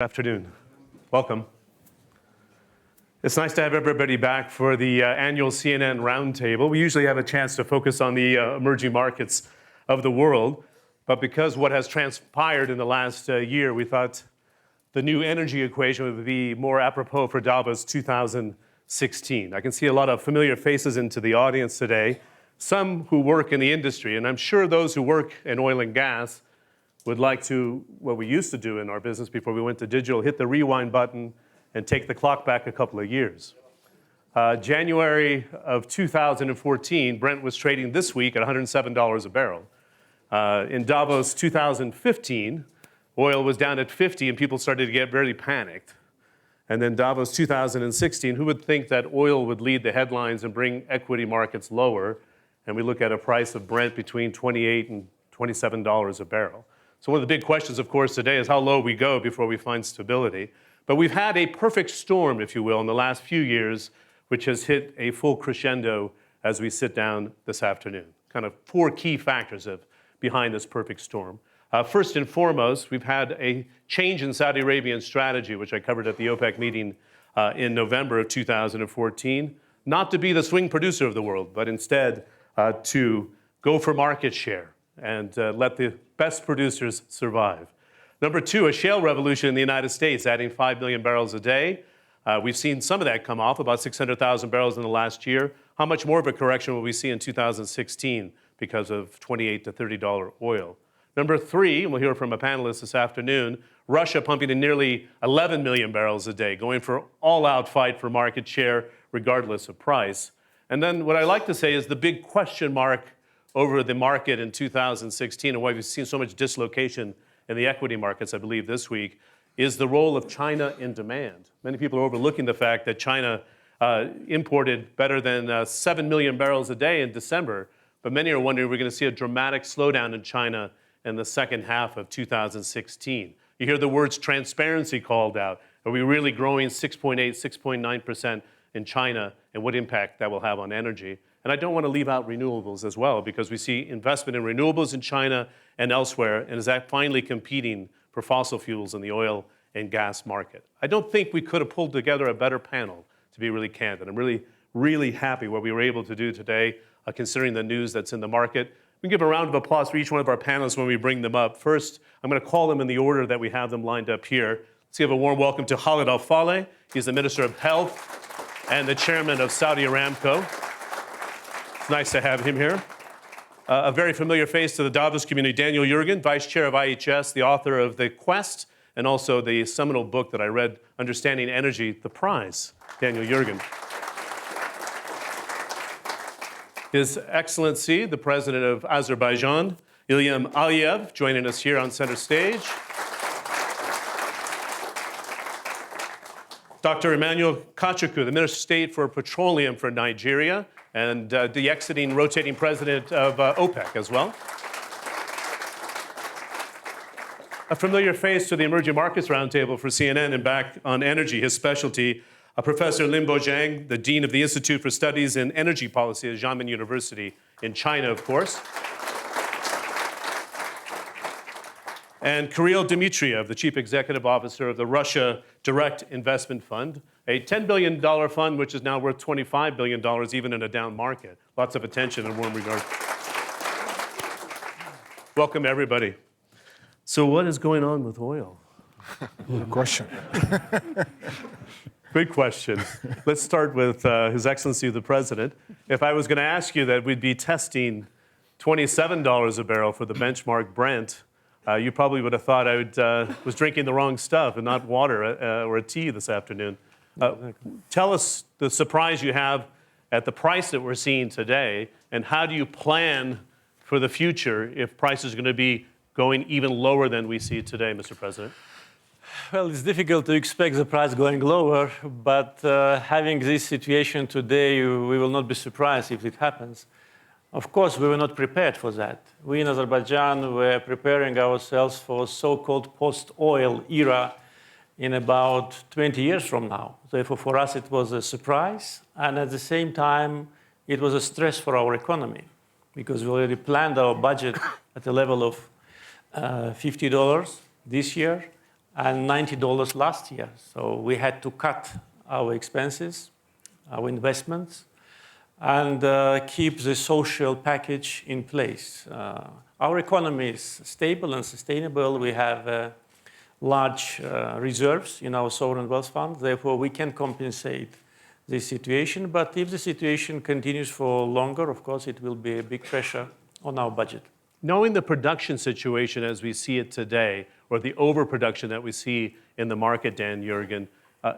Good afternoon. Welcome. It's nice to have everybody back for the annual CNN Roundtable. We usually have a chance to focus on the emerging markets of the world, but because what has transpired in the last year, we thought the new energy equation would be more apropos for Davos 2016. I can see a lot of familiar faces into the audience today, some who work in the industry, and I'm sure those who work in oil and gas would like to, what we used to do in our business before we went to digital, hit the rewind button and take the clock back a couple of years. January of 2014, Brent was trading this week at $107 a barrel. In Davos 2015, oil was down at 50 and people started to get very panicked. And then Davos 2016, who would think that oil would lead the headlines and bring equity markets lower? And we look at a price of Brent between $28 and $27 a barrel. So one of the big questions, of course, today is how low we go before we find stability. But we've had a perfect storm, if you will, in the last few years, which has hit a full crescendo as we sit down this afternoon. Kind of four key factors behind this perfect storm. First and foremost, we've had a change in Saudi Arabian strategy, which I covered at the OPEC meeting in November of 2014, not to be the swing producer of the world, but instead to go for market share and let the best producers survive. Number two, a shale revolution in the United States, adding 5 million barrels a day. We've seen some of that come off, about 600,000 barrels in the last year. How much more of a correction will we see in 2016 because of $28 to $30 oil? Number three, and we'll hear from a panelist this afternoon, Russia pumping in nearly 11 million barrels a day, going for all-out fight for market share regardless of price. And then what I like to say is the big question mark over the market in 2016 and why we've seen so much dislocation in the equity markets, I believe, this week, is the role of China in demand. Many people are overlooking the fact that China imported better than 7 million barrels a day in December, but many are wondering if we're going to see a dramatic slowdown in China in the second half of 2016. You hear the words transparency called out. Are we really growing 6.8, 6.9% in China, and what impact that will have on energy? And I don't want to leave out renewables as well, because we see investment in renewables in China and elsewhere, and is that finally competing for fossil fuels in the oil and gas market? I don't think we could have pulled together a better panel, to be really candid. I'm really, really happy what we were able to do today, considering the news that's in the market. We can give a round of applause for each one of our panelists when we bring them up. First, I'm going to call them in the order that we have them lined up here. Let's give a warm welcome to Khalid Al-Faleh. He's the Minister of Health and the Chairman of Saudi Aramco. It's nice to have him here. A very familiar face to the Davos community, Daniel Yergin, Vice Chair of IHS, the author of The Quest, and also the seminal book that I read, Understanding Energy, The Prize, Daniel Yergin. His Excellency, the President of Azerbaijan, Ilham Aliyev, joining us here on center stage. Dr. Emmanuel Kachuku, the Minister of State for Petroleum for Nigeria, and the exiting rotating president of OPEC as well. A familiar face to the Emerging Markets Roundtable for CNN and back on energy, his specialty, Professor Linbo Zhang, the Dean of the Institute for Studies in Energy Policy at Xiamen University in China, of course. And Kirill Dmitriev, the Chief Executive Officer of the Russia Direct Investment Fund, a $10 billion fund which is now worth $25 billion even in a down market. Lots of attention and warm regard. Welcome, everybody. So what is going on with oil? Good question. Good question. Let's start with His Excellency the President. If I was going to ask you that we'd be testing $27 a barrel for the benchmark Brent, you probably would have thought I was drinking the wrong stuff and not water or a tea this afternoon. Tell us the surprise you have at the price that we're seeing today, and how do you plan for the future if prices are going to be going even lower than we see today, Mr. President? Well, it's difficult to expect the price going lower, but having this situation today, we will not be surprised if it happens. Of course, we were not prepared for that. We in Azerbaijan were preparing ourselves for so-called post-oil era in about 20 years from now. Therefore, for us, it was a surprise, and at the same time, it was a stress for our economy, because we already planned our budget at a level of $50 this year, and $90 last year. So we had to cut our expenses, our investments, and keep the social package in place. Our economy is stable and sustainable. We have large reserves in our sovereign wealth fund. Therefore, we can compensate this situation. But if the situation continues for longer, of course, it will be a big pressure on our budget. Knowing the production situation as we see it today, or the overproduction that we see in the market, Dan Jurgen,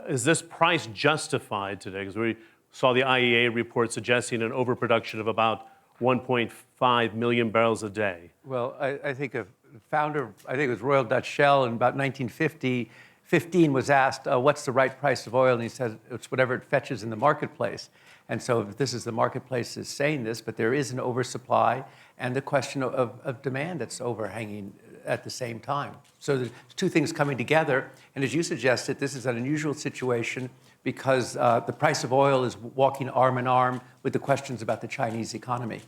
is this price justified today? Because we saw the IEA report suggesting an overproduction of about 1.5 million barrels a day. Well, I think a founder, I think it was Royal Dutch Shell in about 1915 was asked, what's the right price of oil? And he said, it's whatever it fetches in the marketplace. And so this is the marketplace is saying this, but there is an oversupply and the question of demand that's overhanging at the same time. So there's two things coming together. And as you suggested, this is an unusual situation because the price of oil is walking arm in arm with the questions about the Chinese economy.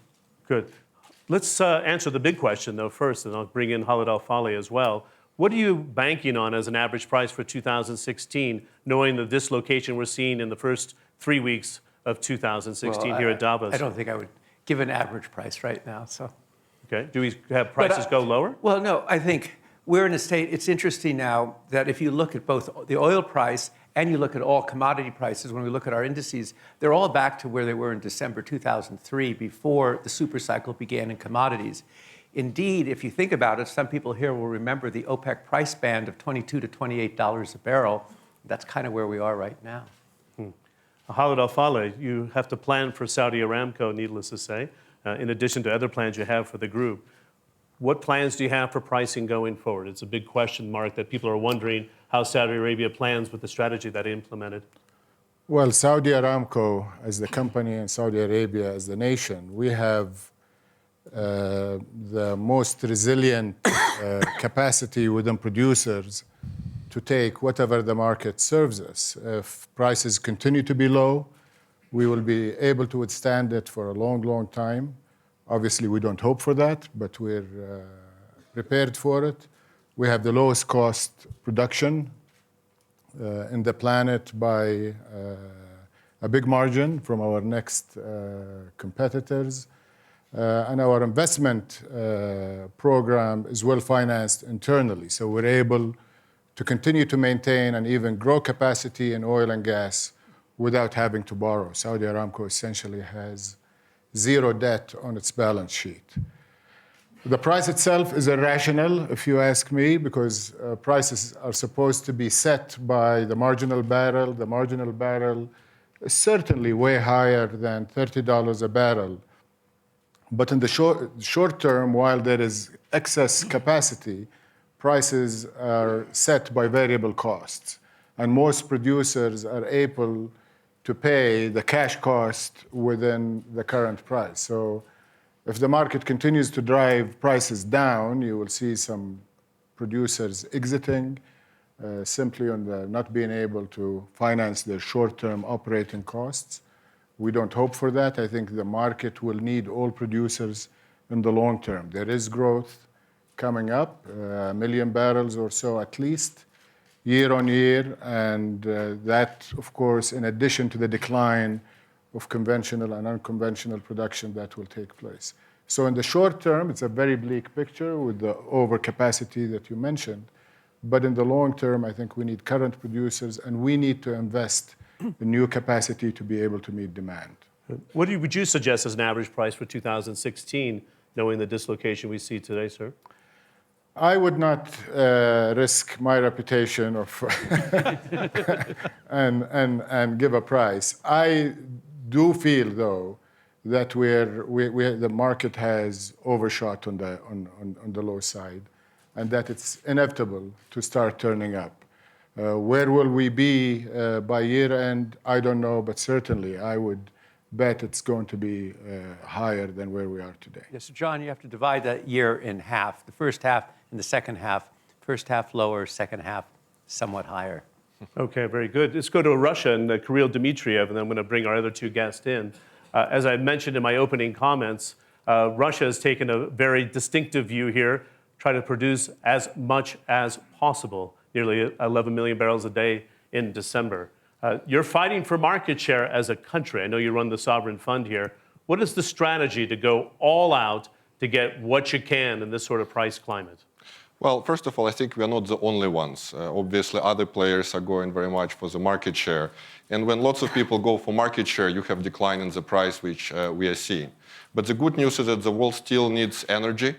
Good. Let's answer the big question, though, first, and I'll bring in Khalid Al-Faleh as well. What are you banking on as an average price for 2016, knowing the dislocation we're seeing in the first 3 weeks of 2016 here at Davos? I don't think I would give an average price right now. So, okay. Do we have prices go lower? Well, no. I think we're in a state. It's interesting now that if you look at both the oil price and you look at all commodity prices, when we look at our indices, they're all back to where they were in December 2003, before the super cycle began in commodities. Indeed, if you think about it, some people here will remember the OPEC price band of $22 to $28 a barrel. That's kind of where we are right now. Khalid Al-Faleh, you have to plan for Saudi Aramco, needless to say, in addition to other plans you have for the group. What plans do you have for pricing going forward? It's a big question mark that people are wondering how Saudi Arabia plans with the strategy that it implemented. Well, Saudi Aramco as the company and Saudi Arabia as the nation, we have the most resilient capacity within producers to take whatever the market serves us. If prices continue to be low, we will be able to withstand it for a long, long time. Obviously, we don't hope for that, but we're prepared for it. We have the lowest cost production in the planet by a big margin from our next competitors. And our investment program is well financed internally. So we're able to continue to maintain and even grow capacity in oil and gas without having to borrow. Saudi Aramco essentially has zero debt on its balance sheet. The price itself is irrational, if you ask me, because prices are supposed to be set by the marginal barrel. The marginal barrel is certainly way higher than $30 a barrel. But in the short term, while there is excess capacity, prices are set by variable costs. And most producers are able to pay the cash cost within the current price. So if the market continues to drive prices down, you will see some producers exiting simply on the not being able to finance their short-term operating costs. We don't hope for that. I think the market will need all producers in the long term. There is growth coming up, 1 million barrels or so at least, year on year, and that, of course, in addition to the decline of conventional and unconventional production that will take place. So in the short term, it's a very bleak picture with the overcapacity that you mentioned. But in the long term, I think we need current producers, and we need to invest in new capacity to be able to meet demand. What would you suggest as an average price for 2016, knowing the dislocation we see today, sir? I would not risk my reputation of and give a price. I do feel, though, that the market has overshot on the low side, and that it's inevitable to start turning up. Where will we be by year end? I don't know, but certainly I would bet it's going to be higher than where we are today. Yes, John, you have to divide that year in half. The first half and the second half. First half lower, second half somewhat higher. Okay, very good. Let's go to Russia and Kirill Dmitriev, and then I'm going to bring our other two guests in. As I mentioned in my opening comments, Russia has taken a very distinctive view here, try to produce as much as possible. nearly 11 million barrels a day in December. You're fighting for market share as a country. I know you run the sovereign fund here. What is the strategy to go all out to get what you can in this sort of price climate? Well, first of all, I think we are not the only ones. Obviously, other players are going very much for the market share. And when lots of people go for market share, you have decline in the price, which we are seeing. But the good news is that the world still needs energy.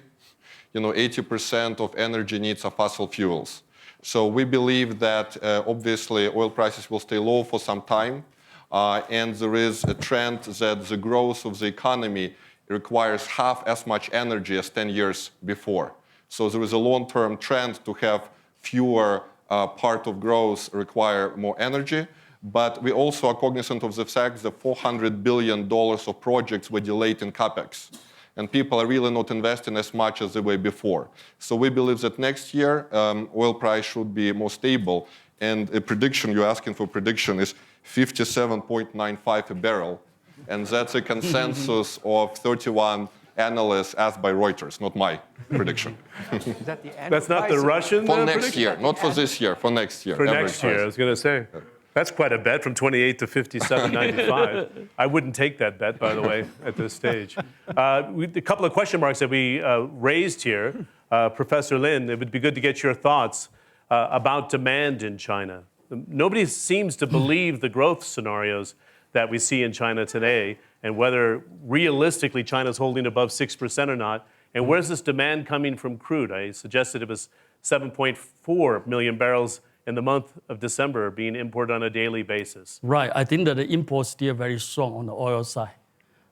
80% of energy needs are fossil fuels. So we believe that obviously oil prices will stay low for some time. And there is a trend that the growth of the economy requires half as much energy as 10 years before. So there is a long-term trend to have fewer part of growth require more energy. But we also are cognizant of the fact that $400 billion of projects were delayed in CapEx. And people are really not investing as much as they were before. So we believe that next year, oil price should be more stable. And a prediction, you're asking for prediction, is 57.95 a barrel. And that's a consensus of 31 analysts asked by Reuters, not my prediction. Is that the annual That's not the price? Russian For next prediction? year, not for this year, for next year. For average next year, I price. was going to say. That's quite a bet from 28 to 57.95. I wouldn't take that bet, by the way, at this stage. A couple of question marks that we raised here. Professor Lin, it would be good to get your thoughts about demand in China. Nobody seems to believe the growth scenarios that we see in China today and whether realistically China's holding above 6% or not. And where's this demand coming from crude? I suggested it was 7.4 million barrels in the month of December being imported on a daily basis. Right. I think that the import is still very strong on the oil side.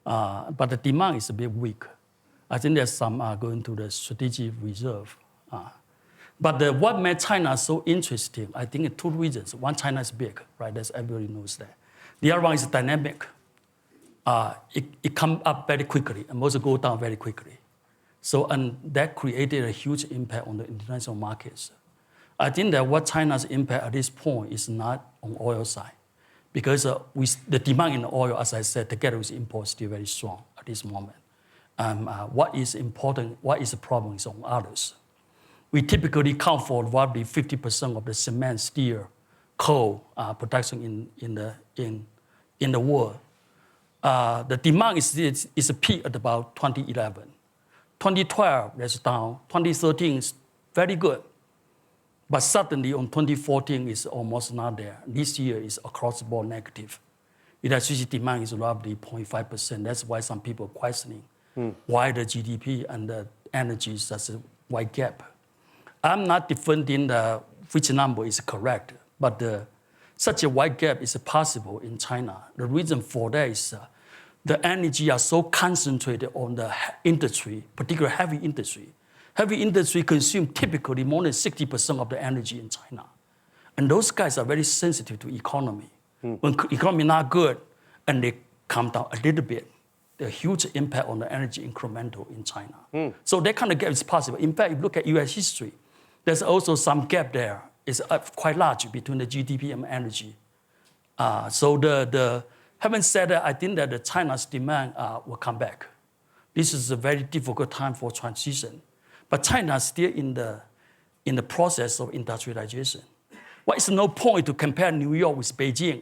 But the demand is a bit weak. I think there's some going to the strategic reserve. But what made China so interesting, I think two reasons. One, China is big, right? That's everybody knows that. The other one is dynamic. It comes up very quickly and also go down very quickly. So, and that created a huge impact on the international markets. I think that what China's impact at this point is not on oil side, because the demand in oil, as I said, together with import, is still very strong at this moment. What is important, what is the problem is on others. We typically count for roughly 50% of the cement, steel, coal production in the world. The demand is a peak at about 2011. 2012, that's down. 2013 is very good. But suddenly on 2014 is almost not there. This year is across the board negative. Electricity demand is roughly 0.5%. That's why some people are questioning why the GDP and the energy is such a wide gap. I'm not defending which number is correct, but such a wide gap is possible in China. The reason for that is the energy are so concentrated on the industry, particularly heavy industry. Heavy industry consume typically more than 60% of the energy in China. And those guys are very sensitive to economy. When economy not good and they come down a little bit, there's a huge impact on the energy incremental in China. So that kind of gap is possible. In fact, if you look at US history, there's also some gap there. It's quite large between the GDP and energy. So having said that, I think that the China's demand will come back. This is a very difficult time for transition. But China is still in the process of industrialization. What is no point to compare New York with Beijing?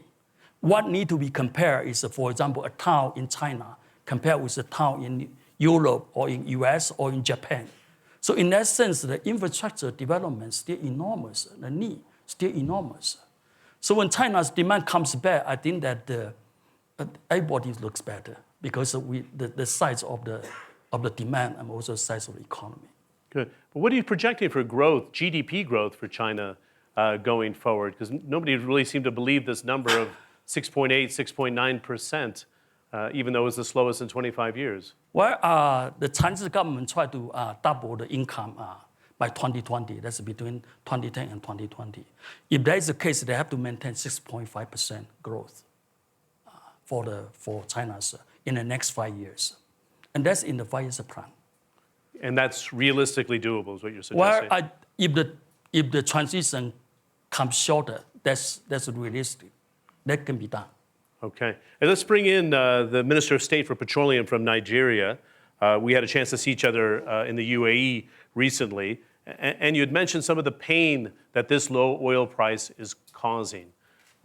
What need to be compared is, for example, a town in China compared with a town in Europe or in US or in Japan. So in that sense, the infrastructure development is still enormous. The need still enormous. So when China's demand comes back, I think that everybody looks better because the size of the demand and also the size of the economy. Good. But what are you projecting for growth, GDP growth for China going forward? Because nobody really seemed to believe this number of 6.8, 6.9%, even though it was the slowest in 25 years. Well, the Chinese government tried to double the income by 2020. That's between 2010 and 2020. If that is the case, they have to maintain 6.5% growth for China in the next 5 years. And that's in the 5-year plan. And that's realistically doable, is what you're suggesting? Well, if the transition comes shorter, that's realistic. That can be done. Okay. And let's bring in the Minister of State for Petroleum from Nigeria. We had a chance to see each other in the UAE recently. And you had mentioned some of the pain that this low oil price is causing.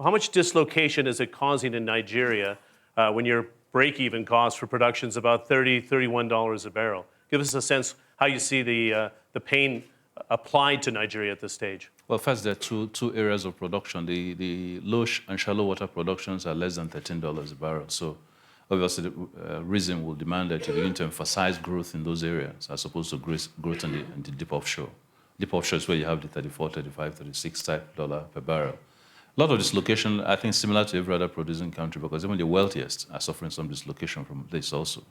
How much dislocation is it causing in Nigeria when your break-even cost for production is about $30, $31 a barrel? Give us a sense how you see the pain applied to Nigeria at this stage. Well, first, there are two areas of production. The low and shallow water productions are less than $13 a barrel. So obviously, the reason will demand that you begin to emphasize growth in those areas as opposed to growth in the deep offshore. Deep offshore is where you have the 34, 35, 36 type dollar per barrel. A lot of dislocation, I think, similar to every other producing country, because even the wealthiest are suffering some dislocation from this also.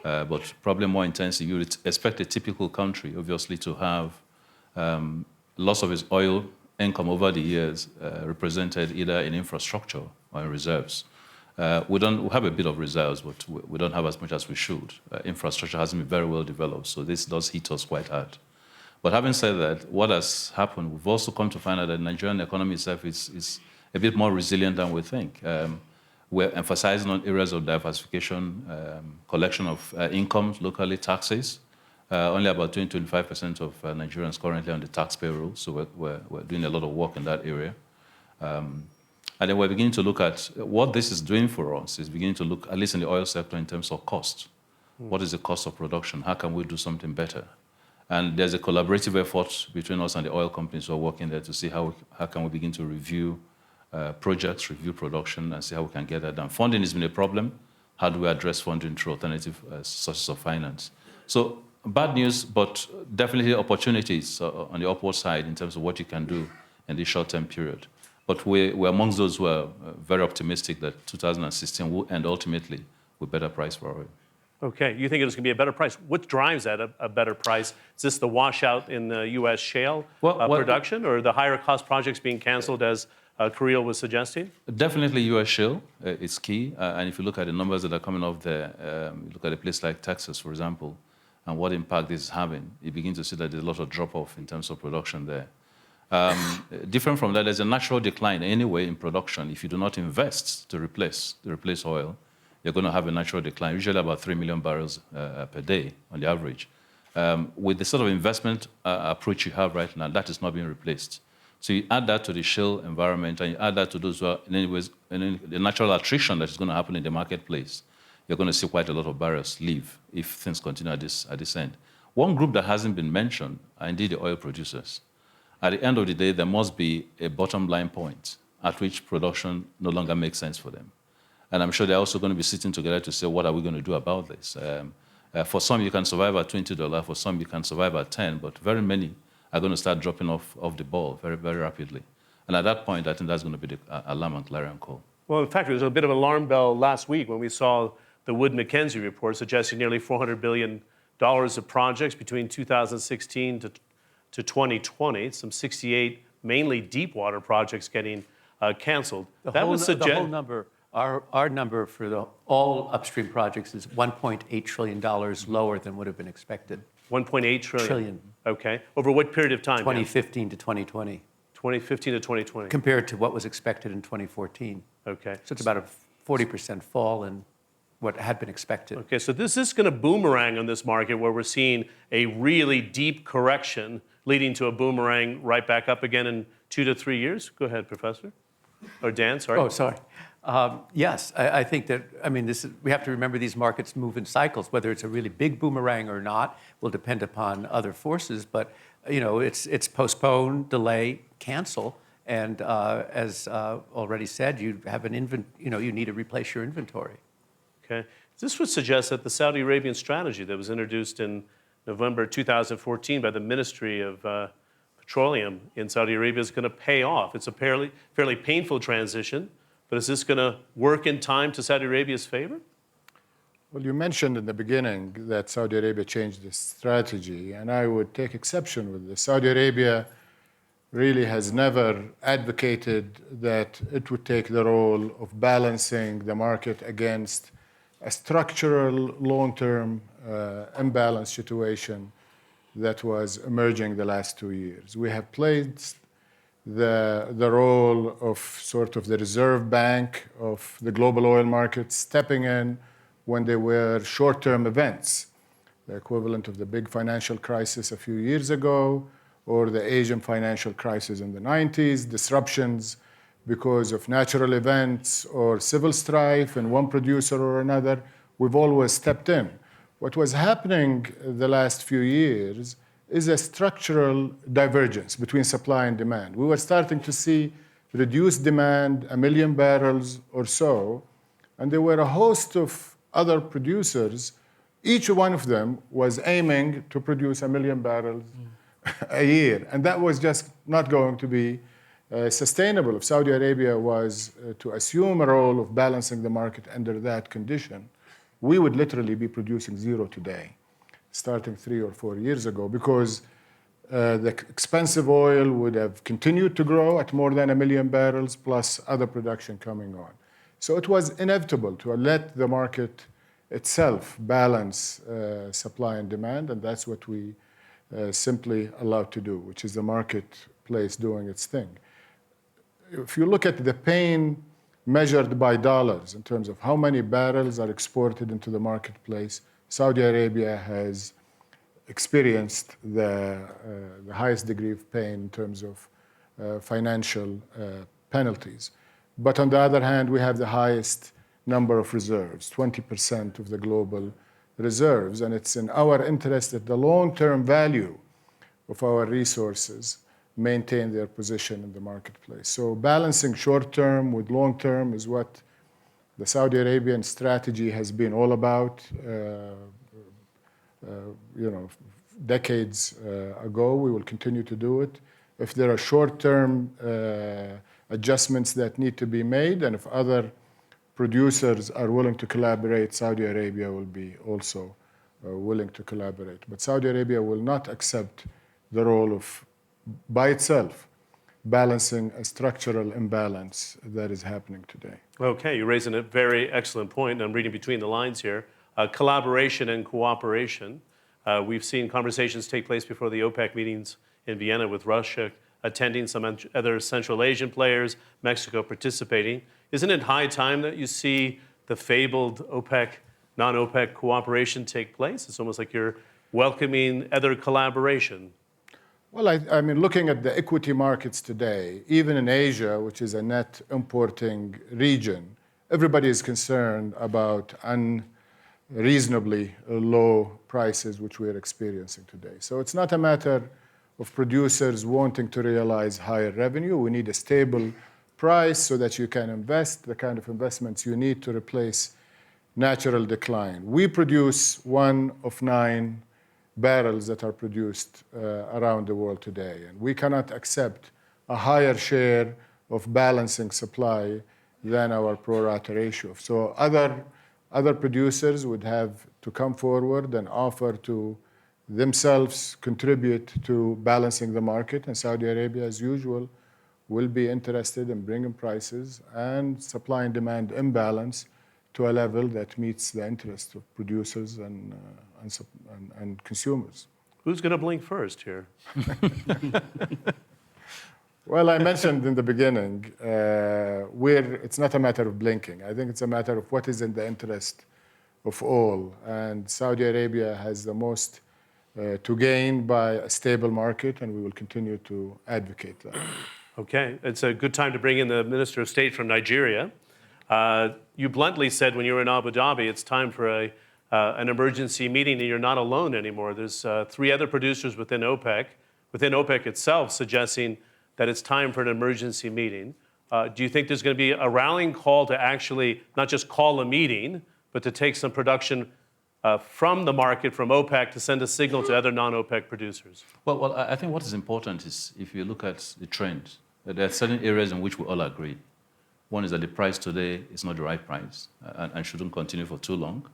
But probably more intensely, you would expect a typical country, obviously, to have loss of its oil income over the years represented either in infrastructure or in reserves. We have a bit of reserves, but we don't have as much as we should. Infrastructure hasn't been very well developed, so this does hit us quite hard. But having said that, what has happened, we've also come to find out that the Nigerian economy itself is a bit more resilient than we think. We're emphasizing on areas of diversification, collection of incomes, locally taxes. Only about 20-25% of Nigerians currently on the tax payroll, so we're doing a lot of work in that area. And then we're beginning to look at what this is doing for us, is beginning to look, at least in the oil sector, in terms of cost. What is the cost of production? How can we do something better? And there's a collaborative effort between us and the oil companies who are working there to see how can we begin to review projects, review production, and see how we can get that done. Funding has been a problem. How do we address funding through alternative sources of finance? So bad news, but definitely opportunities on the upward side in terms of what you can do in this short-term period. But we're amongst those who are very optimistic that 2016 will end ultimately with better price for oil. Okay, you think it's going to be a better price. What drives that, a better price? Is this the washout in the U.S. shale production, or the higher cost projects being canceled, as Kirill was suggesting? Definitely U.S. shale is key. And if you look at the numbers that are coming off there, you look at a place like Texas, for example, and what impact this is having, you begin to see that there's a lot of drop-off in terms of production there. Different from that, there's a natural decline anyway in production. If you do not invest to replace oil, you're going to have a natural decline, usually about 3 million barrels per day on the average. With the sort of investment approach you have right now, that is not being replaced. So you add that to the shale environment, and you add that to those who are, in any ways, the natural attrition that is going to happen in the marketplace. You're going to see quite a lot of barrels leave if things continue at this end. One group that hasn't been mentioned are indeed the oil producers. At the end of the day, there must be a bottom line point at which production no longer makes sense for them. And I'm sure they're also going to be sitting together to say, what are we going to do about this? For some, you can survive at $20. For some, you can survive at $10. But very many are going to start dropping off the ball very, very rapidly. And at that point, I think that's going to be the alarm and clarion call. Well, in fact, there was a bit of an alarm bell last week when we saw the Wood Mackenzie report suggesting nearly $400 billion of projects between 2016 to 2020, some 68 mainly deep water projects getting canceled. The whole number. Our number for all upstream projects is $1.8 trillion lower than would have been expected. 1.8 trillion. Okay. Over what period of time? 2015 to 2020. 2015 to 2020. Compared to what was expected in 2014. Okay. So it's about a 40% fall in what had been expected. Okay, so this is going to boomerang on this market where we're seeing a really deep correction leading to a boomerang right back up again in 2 to 3 years. Go ahead, Professor. Or Dan, sorry. Oh, sorry. Yes, I think that, we have to remember these markets move in cycles. Whether it's a really big boomerang or not will depend upon other forces, but it's postpone, delay, cancel, and as already said, you have you need to replace your inventory. Okay. This would suggest that the Saudi Arabian strategy that was introduced in November 2014 by the Ministry of Petroleum in Saudi Arabia is going to pay off. It's a fairly painful transition. But is this going to work in time to Saudi Arabia's favor? Well, you mentioned in the beginning that Saudi Arabia changed its strategy, and I would take exception with this. Saudi Arabia really has never advocated that it would take the role of balancing the market against a structural, long-term imbalance situation that was emerging the last 2 years. We have played the role of sort of the reserve bank of the global oil market, stepping in when there were short-term events, the equivalent of the big financial crisis a few years ago, or the Asian financial crisis in the 90s, disruptions because of natural events or civil strife in one producer or another. We've always stepped in. What was happening the last few years is a structural divergence between supply and demand. We were starting to see reduced demand, 1 million barrels or so, and there were a host of other producers. Each one of them was aiming to produce 1 million barrels a year, and that was just not going to be sustainable. If Saudi Arabia was to assume a role of balancing the market under that condition, we would literally be producing zero today, starting 3 or 4 years ago, because the expensive oil would have continued to grow at more than 1 million barrels, plus other production coming on. So it was inevitable to let the market itself balance supply and demand, and that's what we simply allowed to do, which is the marketplace doing its thing. If you look at the pain measured by dollars in terms of how many barrels are exported into the marketplace, Saudi Arabia has experienced the highest degree of pain in terms of financial penalties. But on the other hand, we have the highest number of reserves, 20% of the global reserves, and it's in our interest that the long-term value of our resources maintain their position in the marketplace. So balancing short-term with long-term is what the Saudi Arabian strategy has been all about. Decades ago, we will continue to do it. If there are short-term adjustments that need to be made, and if other producers are willing to collaborate, Saudi Arabia will be also willing to collaborate. But Saudi Arabia will not accept the role of, by itself, balancing a structural imbalance that is happening today. Okay, you're raising a very excellent point. I'm reading between the lines here. Collaboration and cooperation. We've seen conversations take place before the OPEC meetings in Vienna with Russia attending, some other Central Asian players, Mexico participating. Isn't it high time that you see the fabled OPEC, non-OPEC cooperation take place? It's almost like you're welcoming other collaboration. Well, I mean, looking at the equity markets today, even in Asia, which is a net importing region, everybody is concerned about unreasonably low prices, which we are experiencing today. So it's not a matter of producers wanting to realize higher revenue. We need a stable price so that you can invest the kind of investments you need to replace natural decline. We produce 1 of 9 barrels that are produced around the world today, and we cannot accept a higher share of balancing supply than our pro rata ratio. So other producers would have to come forward and offer to themselves contribute to balancing the market, and Saudi Arabia, as usual, will be interested in bringing prices and supply and demand imbalance to a level that meets the interests of producers and consumers. Who's going to blink first here? Well, I mentioned in the beginning, it's not a matter of blinking. I think it's a matter of what is in the interest of all. And Saudi Arabia has the most to gain by a stable market, and we will continue to advocate that. Okay, it's a good time to bring in the Minister of State from Nigeria. You bluntly said when you were in Abu Dhabi, it's time for an emergency meeting, and you're not alone anymore. There's 3 other producers within OPEC itself, suggesting that it's time for an emergency meeting. Do you think there's going to be a rallying call to actually not just call a meeting, but to take some production from the market, from OPEC, to send a signal to other non-OPEC producers? Well, I think what is important is if you look at the trend, there are certain areas in which we all agree. One is that the price today is not the right price and shouldn't continue for too long.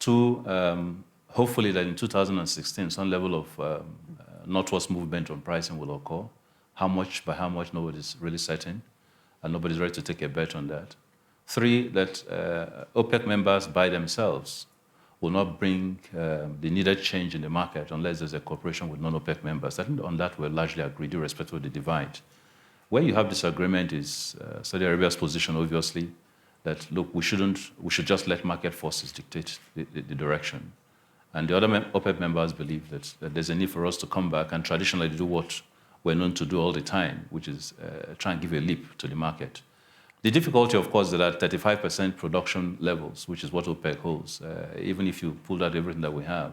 2, hopefully that in 2016, some level of northwards movement on pricing will occur. How much, by how much, nobody's really certain, and nobody's ready to take a bet on that. 3, that OPEC members by themselves will not bring the needed change in the market unless there's a cooperation with non-OPEC members. I think on that we're largely agreed, irrespective of the divide. Where you have disagreement is Saudi Arabia's position, obviously, that, look, we should just let market forces dictate the direction. And the other OPEC members believe that there's a need for us to come back and traditionally do what we're known to do all the time, which is try and give a leap to the market. The difficulty, of course, is that 35% production levels, which is what OPEC holds, even if you pulled out everything that we have,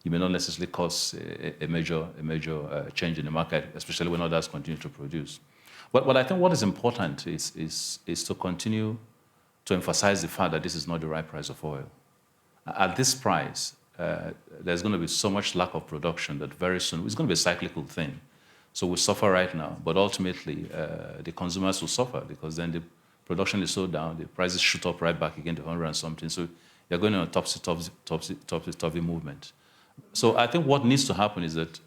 it may not necessarily cause a major change in the market, especially when others continue to produce. But I think what is important is to continue to emphasize the fact that this is not the right price of oil. At this price, there's going to be so much lack of production that very soon it's going to be a cyclical thing. So we suffer right now, but ultimately the consumers will suffer because then the production is so down, the prices shoot up right back again to 100 and something. So you're going on a topsy-turvy movement. So I think what needs to happen is that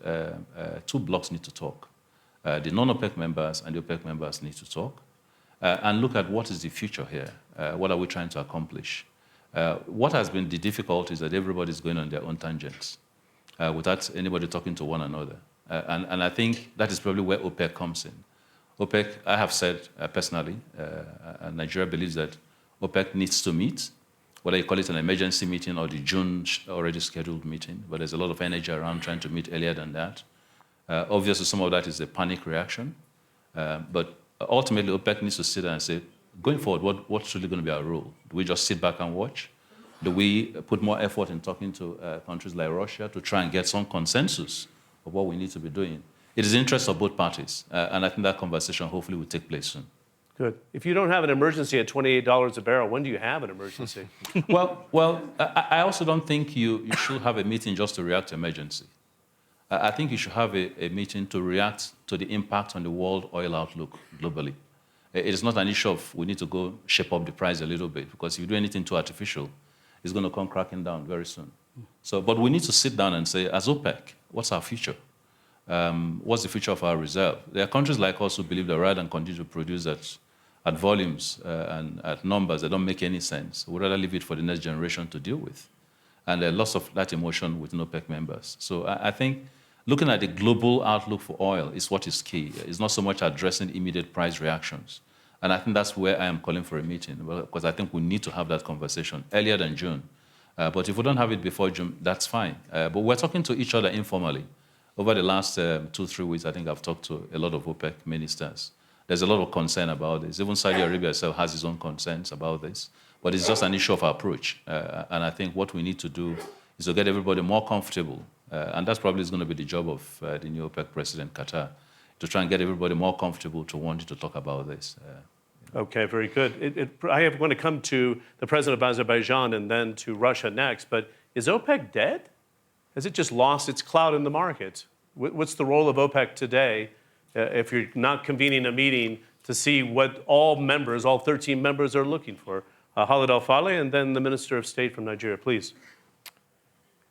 two blocs need to talk. The non-OPEC members and the OPEC members need to talk and look at what is the future here. What are we trying to accomplish? What has been the difficulty is that everybody's going on their own tangents without anybody talking to one another. And I think that is probably where OPEC comes in. OPEC, I have said personally, and Nigeria believes that OPEC needs to meet, whether you call it an emergency meeting or the June already scheduled meeting, but there's a lot of energy around trying to meet earlier than that. Obviously, some of that is a panic reaction, but ultimately OPEC needs to sit down and say, going forward, what's really going to be our role? Do we just sit back and watch? Do we put more effort in talking to countries like Russia to try and get some consensus of what we need to be doing? It is the interest of both parties, and I think that conversation hopefully will take place soon. Good. If you don't have an emergency at $28 a barrel, when do you have an emergency? Well, I also don't think you should have a meeting just to react to emergency. I think you should have a meeting to react to the impact on the world oil outlook globally. It is not an issue of we need to go shape up the price a little bit, because if you do anything too artificial, it's going to come cracking down very soon. So, but we need to sit down and say, as OPEC, what's our future? What's the future of our reserve? There are countries like us who believe that rather than continue to produce at volumes and at numbers that don't make any sense, we'd rather leave it for the next generation to deal with. And there are lots of that emotion within OPEC members. So I think looking at the global outlook for oil is what is key. It's not so much addressing immediate price reactions. And I think that's where I am calling for a meeting, because I think we need to have that conversation earlier than June. But if we don't have it before June, that's fine. But we're talking to each other informally. Over the last 2-3 weeks, I think I've talked to a lot of OPEC ministers. There's a lot of concern about this. Even Saudi Arabia itself has its own concerns about this. But it's just an issue of approach. And I think what we need to do is to get everybody more comfortable. And that's probably going to be the job of the new OPEC president, Qatar, to try and get everybody more comfortable to wanting to talk about this. Okay, very good. I want to come to the president of Azerbaijan and then to Russia next. But is OPEC dead? Has it just lost its clout in the market? What's the role of OPEC today if you're not convening a meeting to see what all 13 members are looking for? Khalid Al-Faleh and then the Minister of State from Nigeria, please.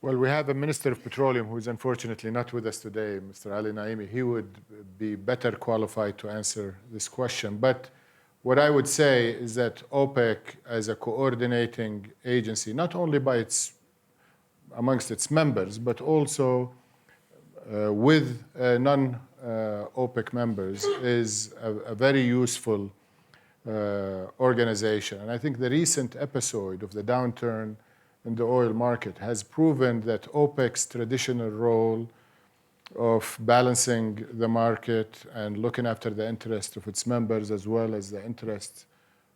Well, we have a Minister of Petroleum who is unfortunately not with us today, Mr. Ali Naimi. He would be better qualified to answer this question. But what I would say is that OPEC, as a coordinating agency, not only amongst its members, but also with non-OPEC members, is a very useful organization. And I think the recent episode of the downturn in the oil market has proven that OPEC's traditional role of balancing the market and looking after the interests of its members as well as the interests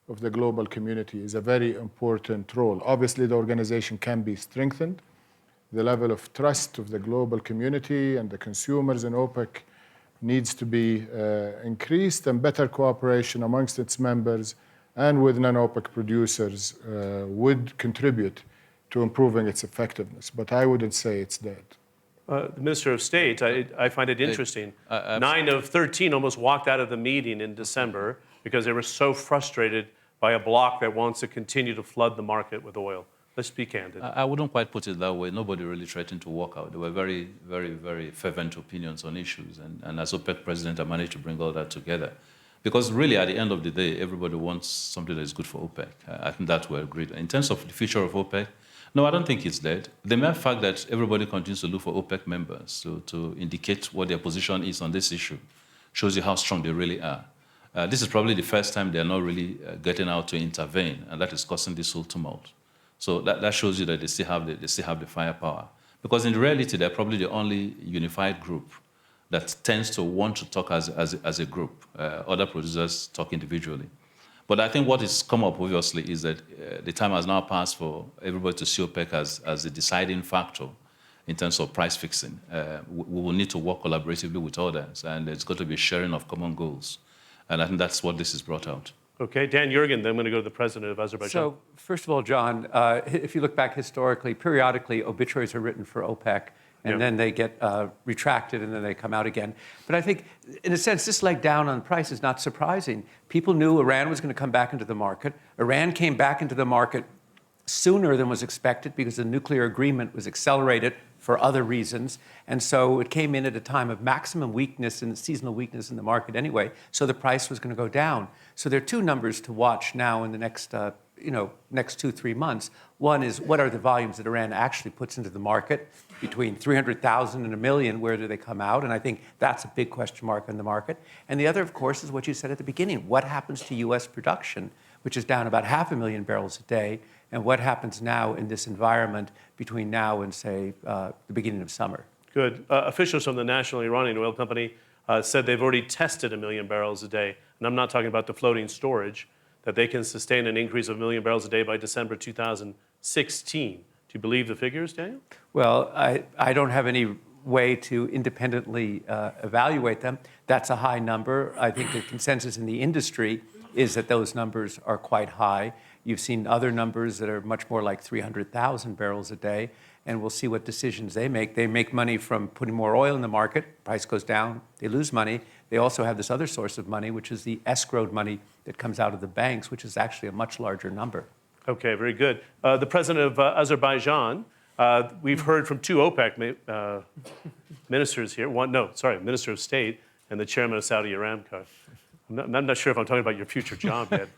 of the global community is a very important role. Obviously, the organization can be strengthened. The level of trust of the global community and the consumers in OPEC needs to be increased, and better cooperation amongst its members and with non-OPEC producers would contribute to improving its effectiveness. But I wouldn't say it's dead. The Minister of State, I find it interesting. 9 of 13 almost walked out of the meeting in December because they were so frustrated by a bloc that wants to continue to flood the market with oil. Let's be candid. I wouldn't quite put it that way. Nobody really threatened to walk out. There were very, very, very fervent opinions on issues. And as OPEC president, I managed to bring all that together. Because really, at the end of the day, everybody wants something that is good for OPEC. I think that we're agreed. In terms of the future of OPEC, no, I don't think it's dead. The mere fact that everybody continues to look for OPEC members to indicate what their position is on this issue shows you how strong they really are. This is probably the first time they're not really getting out to intervene, and that is causing this whole tumult. So that shows you that they still have the firepower. Because in reality, they're probably the only unified group that tends to want to talk as a group. Other producers talk individually. But I think what has come up, obviously, is that the time has now passed for everybody to see OPEC as a deciding factor in terms of price fixing. We will need to work collaboratively with others, and there's got to be sharing of common goals. And I think that's what this has brought out. Okay, Dan Yergin, then I'm going to go to the president of Azerbaijan. So, first of all, John, if you look back historically, periodically obituaries are written for OPEC, and then they get retracted, and then they come out again. But I think, in a sense, this leg down on price is not surprising. People knew Iran was going to come back into the market. Iran came back into the market sooner than was expected because the nuclear agreement was accelerated for other reasons. And so it came in at a time of maximum weakness and seasonal weakness in the market anyway. So the price was going to go down. So there are two numbers to watch now in the next, next 2-3 months. One is what are the volumes that Iran actually puts into the market? Between 300,000 and 1 million, where do they come out? And I think that's a big question mark on the market. And the other, of course, is what you said at the beginning. What happens to U.S. production, which is down about 500,000 barrels a day? And what happens now in this environment between now and, say, the beginning of summer? Good. Officials from the National Iranian Oil Company said they've already tested 1 million barrels a day. And I'm not talking about the floating storage, that they can sustain an increase of 1 million barrels a day by December 2016. Do you believe the figures, Daniel? Well, I don't have any way to independently evaluate them. That's a high number. I think the consensus in the industry is that those numbers are quite high. You've seen other numbers that are much more like 300,000 barrels a day, and we'll see what decisions they make. They make money from putting more oil in the market. Price goes down, they lose money. They also have this other source of money, which is the escrowed money that comes out of the banks, which is actually a much larger number. Okay, very good. The president of Azerbaijan, we've heard from two OPEC ministers here. Minister of State and the chairman of Saudi Aramco. I'm not sure if I'm talking about your future job yet.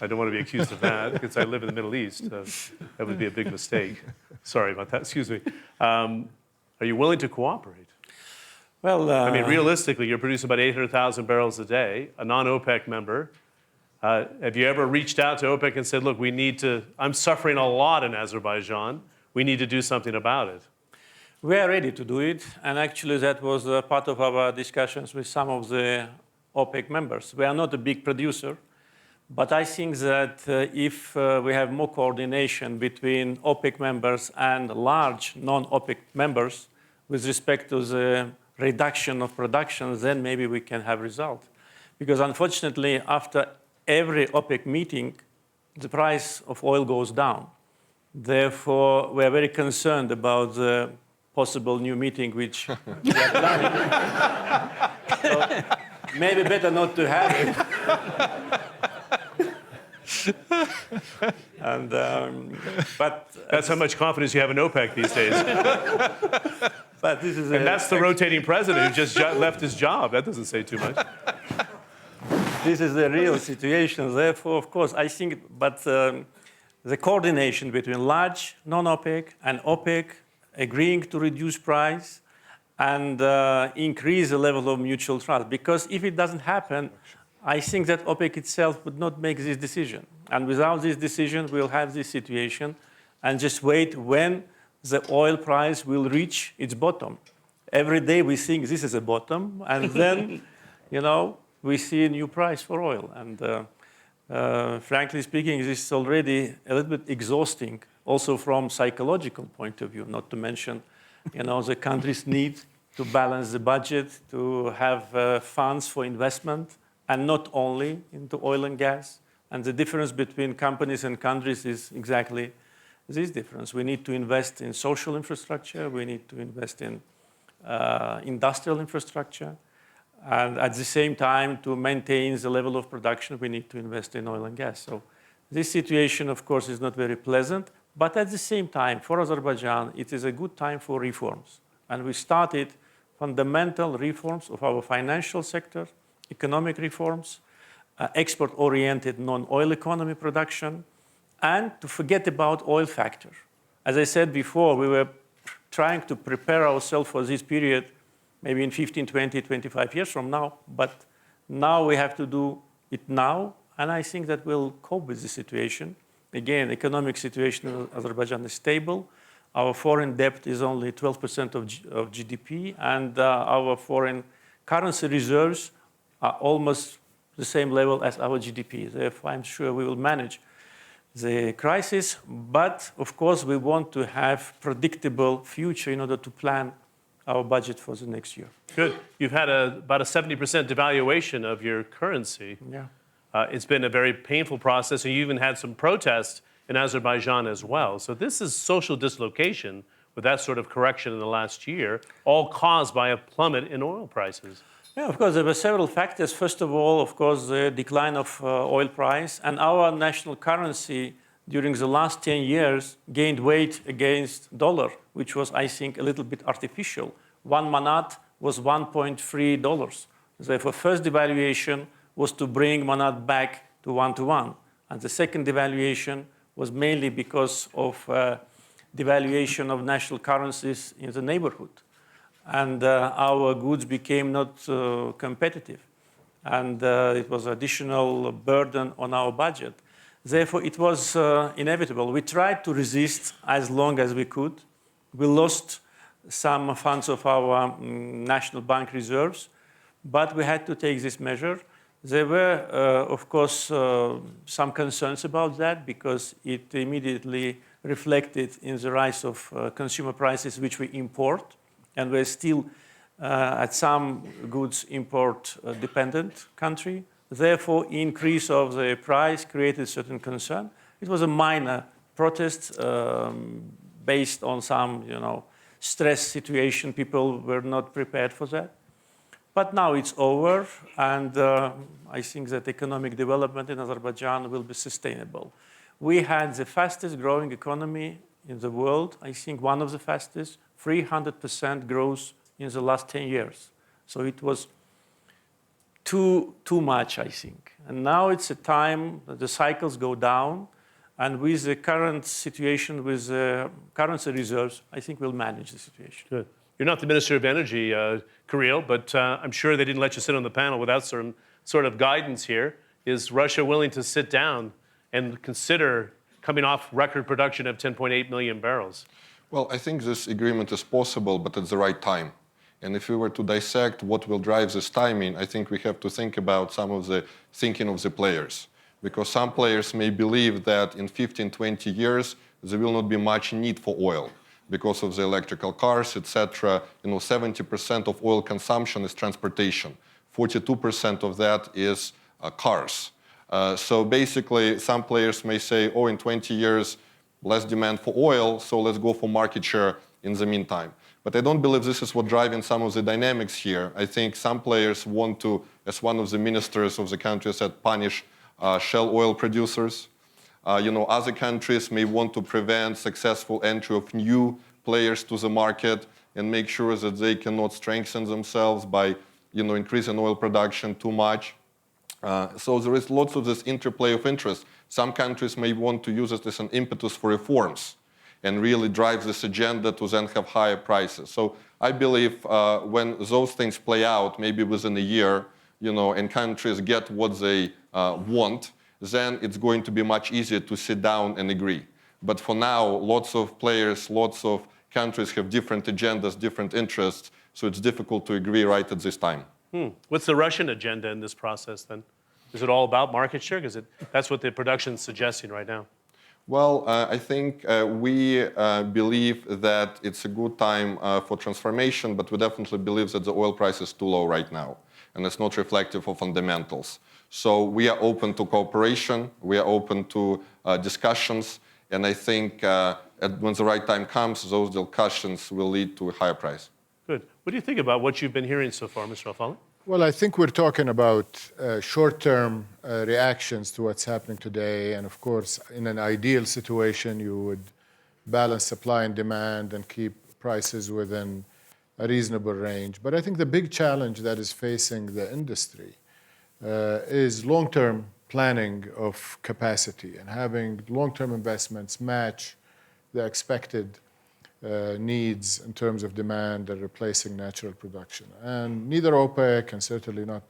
I don't want to be accused of that because I live in the Middle East. That would be a big mistake. Sorry about that. Excuse me. Are you willing to cooperate? Well, I mean, realistically, you're producing about 800,000 barrels a day, a non-OPEC member. Have you ever reached out to OPEC and said, look, I'm suffering a lot in Azerbaijan. We need to do something about it? we are ready to do it. And actually, that was part of our discussions with some of the OPEC members. We are not a big producer, but I think that if we have more coordination between OPEC members and large non-OPEC members with respect to the reduction of production, then maybe we can have result. Because unfortunately, after every OPEC meeting, the price of oil goes down. Therefore, we are very concerned about the possible new meeting which we are planning. So maybe better not to have it. And, but that's how much confidence you have in OPEC these days. But this is and that's the rotating president who just left his job. That doesn't say too much. This is the real situation. Therefore, of course, I think, but the coordination between large non-OPEC and OPEC agreeing to reduce price and increase the level of mutual trust. Because if it doesn't happen, I think that OPEC itself would not make this decision. And without this decision, we'll have this situation and just wait when the oil price will reach its bottom. Every day we think this is a bottom, and then, you know, we see a new price for oil. And frankly speaking, this is already a little bit exhausting, also from psychological point of view, not to mention, you know, the country's need to balance the budget, to have funds for investment, and not only into oil and gas. And the difference between companies and countries is exactly this difference. We need to invest in social infrastructure. We need to invest in industrial infrastructure. And at the same time, to maintain the level of production, we need to invest in oil and gas. So this situation, of course, is not very pleasant. But at the same time, for Azerbaijan, it is a good time for reforms. And we started fundamental reforms of our financial sector, economic reforms, export-oriented non-oil economy production, and to forget about oil factor. As I said before, we were trying to prepare ourselves for this period maybe in 15, 20, 25 years from now, but now we have to do it now, and I think that we'll cope with the situation. Again, economic situation in Azerbaijan is stable. Our foreign debt is only 12% of GDP, and our foreign currency reserves are almost the same level as our GDP. Therefore, I'm sure we will manage the crisis, but of course we want to have predictable future in order to plan our budget for the next year. Good. You've had about a 70% devaluation of your currency. Yeah. It's been a very painful process, and you even had some protests in Azerbaijan as well. So this is social dislocation with that sort of correction in the last year, all caused by a plummet in oil prices. Yeah, of course, there were several factors. First of all, of course, the decline of oil price, and our national currency during the last 10 years gained weight against dollar, which was, I think, a little bit artificial. One manat was $1.3. Therefore, first devaluation was to bring manat back to 1-to-1. And the second devaluation was mainly because of devaluation of national currencies in the neighborhood. And our goods became not competitive. And it was additional burden on our budget. Therefore, it was inevitable. We tried to resist as long as we could. We lost some funds of our national bank reserves, but we had to take this measure. There were, of course, some concerns about that because it immediately reflected in the rise of consumer prices, which we import. And we're still at some goods import dependent country. Therefore, increase of the price created certain concern. It was a minor protest based on some, stress situation. People were not prepared for that. But now it's over, and I think that economic development in Azerbaijan will be sustainable. We had the fastest growing economy in the world, I think one of the fastest, 300% growth in the last 10 years. So it was too much, I think. And now it's a time that the cycles go down, and with the current situation, with the currency reserves, I think we'll manage the situation. Good. You're not the Minister of Energy, Kirill, but I'm sure they didn't let you sit on the panel without some sort of guidance here. Is Russia willing to sit down and consider coming off record production of 10.8 million barrels? Well, I think this agreement is possible, but at the right time. And if we were to dissect what will drive this timing, I think we have to think about some of the thinking of the players. Because some players may believe that in 15, 20 years, there will not be much need for oil because of the electrical cars, etc. 70% of oil consumption is transportation. 42% of that is cars. So basically, some players may say, in 20 years, less demand for oil, so let's go for market share in the meantime. But I don't believe this is what's driving some of the dynamics here. I think some players want to, as one of the ministers of the country said, punish shale oil producers. Other countries may want to prevent successful entry of new players to the market and make sure that they cannot strengthen themselves by increasing oil production too much. So there is lots of this interplay of interest. Some countries may want to use it as an impetus for reforms and really drive this agenda to then have higher prices. So I believe when those things play out, maybe within a year, and countries get what they want, then it's going to be much easier to sit down and agree. But for now, lots of players, lots of countries have different agendas, different interests, so it's difficult to agree right at this time. What's the Russian agenda in this process then? Is it all about market share? Because that's what the production's suggesting right now. Well, I think we believe that it's a good time for transformation, but we definitely believe that the oil price is too low right now, and it's not reflective of fundamentals. So we are open to cooperation, we are open to discussions, and I think when the right time comes, those discussions will lead to a higher price. Good. What do you think about what you've been hearing so far, Mr. Al-Fali? Well, I think we're talking about short-term reactions to what's happening today. And of course, in an ideal situation, you would balance supply and demand and keep prices within a reasonable range. But I think the big challenge that is facing the industry is long-term planning of capacity and having long-term investments match the expected needs in terms of demand and replacing natural production. And neither OPEC and certainly not